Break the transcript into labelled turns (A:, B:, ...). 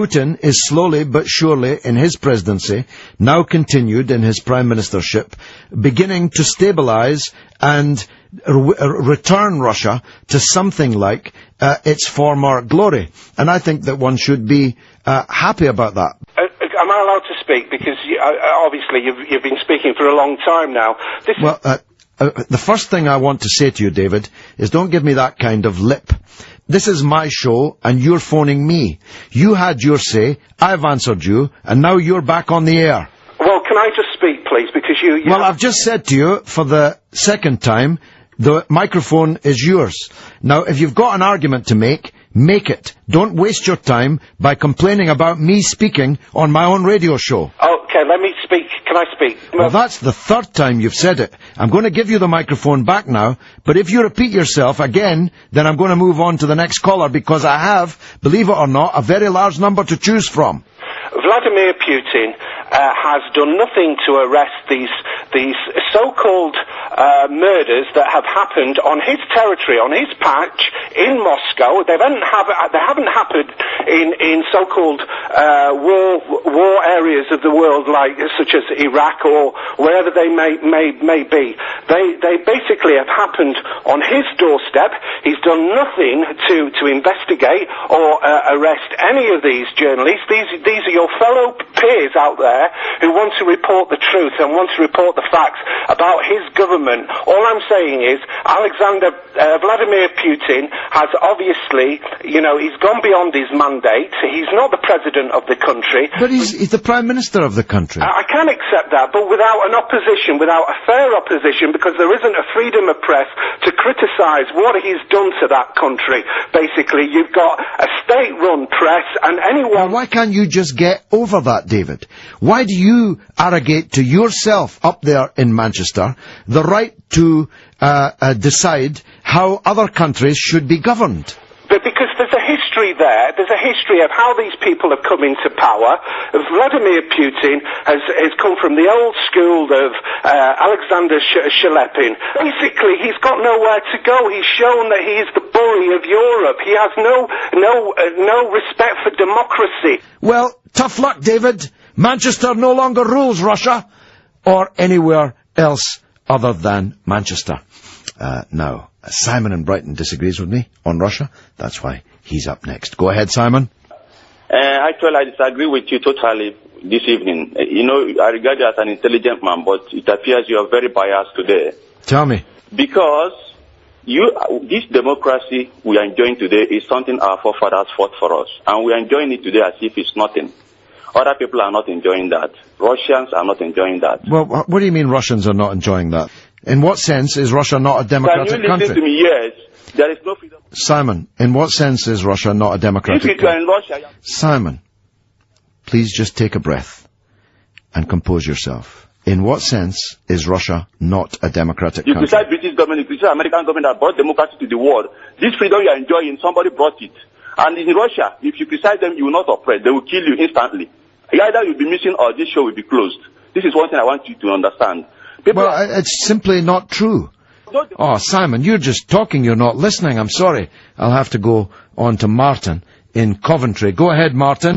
A: Putin is slowly but surely in his presidency, now continued in his prime ministership, beginning to stabilize and return Russia to something like its former glory. And I think that one should be happy about that.
B: Am I allowed to speak? Because obviously you've been speaking for a long time now.
A: The first thing I want to say to you, David, is don't give me that kind of lip. This is my show, and you're phoning me. You had your say, I've answered you, and now you're back on the air.
B: Well, can I just speak, please? Because you
A: Well, I've just said to you, for the second time, the microphone is yours. Now, if you've got an argument to make it. Don't waste your time by complaining about me speaking on my own radio show.
B: Okay, let me speak. Can I speak?
A: Well, that's the third time you've said it. I'm going to give you the microphone back now, but if you repeat yourself again, then I'm going to move on to the next caller, because I have, believe it or not, a very large number to choose from.
B: Vladimir Putin has done nothing to arrest these so-called murders that have happened on his territory, on his patch in Moscow. They haven't happened in so-called war areas of the world, like such as Iraq or wherever they may be. They basically have happened on his doorstep. He's done nothing to investigate or arrest any of these journalists. These are your fellow peers out there who want to report the truth and want to report the facts about his government. All I'm saying is Vladimir Putin has obviously, he's gone beyond his mandate. He's not the president of the country.
A: But he's the prime minister of the country.
B: I can accept that, but without an opposition, without a fair opposition, because there isn't a freedom of press to criticise what he's done to that country. Basically, you've got a state-run press, and anyone...
A: Well, why can't you just get over that, David? Why do you arrogate to yourself up there in Manchester the right to decide how other countries should be governed?
B: But because there's a history there, there's a history of how these people have come into power. Vladimir Putin has come from the old school of Alexander Shelepin. Basically, he's got nowhere to go. He's shown that he is the bully of Europe. He has no respect for democracy.
A: Well, tough luck, David. Manchester no longer rules Russia, or anywhere else other than Manchester. Now, Simon in Brighton disagrees with me on Russia. That's why he's up next. Go ahead, Simon.
C: Actually, I disagree with you totally this evening. I regard you as an intelligent man, but it appears you are very biased today.
A: Tell me.
C: Because this democracy we are enjoying today is something our forefathers fought for us, and we are enjoying it today as if it's nothing. Other people are not enjoying that. Russians are not enjoying that.
A: Well, what do you mean Russians are not enjoying that? In what sense is Russia not a democratic country?
C: Can you listen to me? Yes. There is no freedom.
A: Simon, in what sense is Russia not a democratic country?
C: If you are in Russia...
A: Simon, please just take a breath and compose yourself. In what sense is Russia not a democratic country?
C: You criticize British government, you criticize American government that brought democracy to the world. This freedom you are enjoying, somebody brought it. And in Russia, if you criticize them, you will not oppress. They will kill you instantly. Either you'll be missing or this show will be closed. This is one thing I want you to understand.
A: It's simply not true. Oh, Simon, you're just talking, you're not listening. I'm sorry. I'll have to go on to Martin in Coventry. Go ahead, Martin.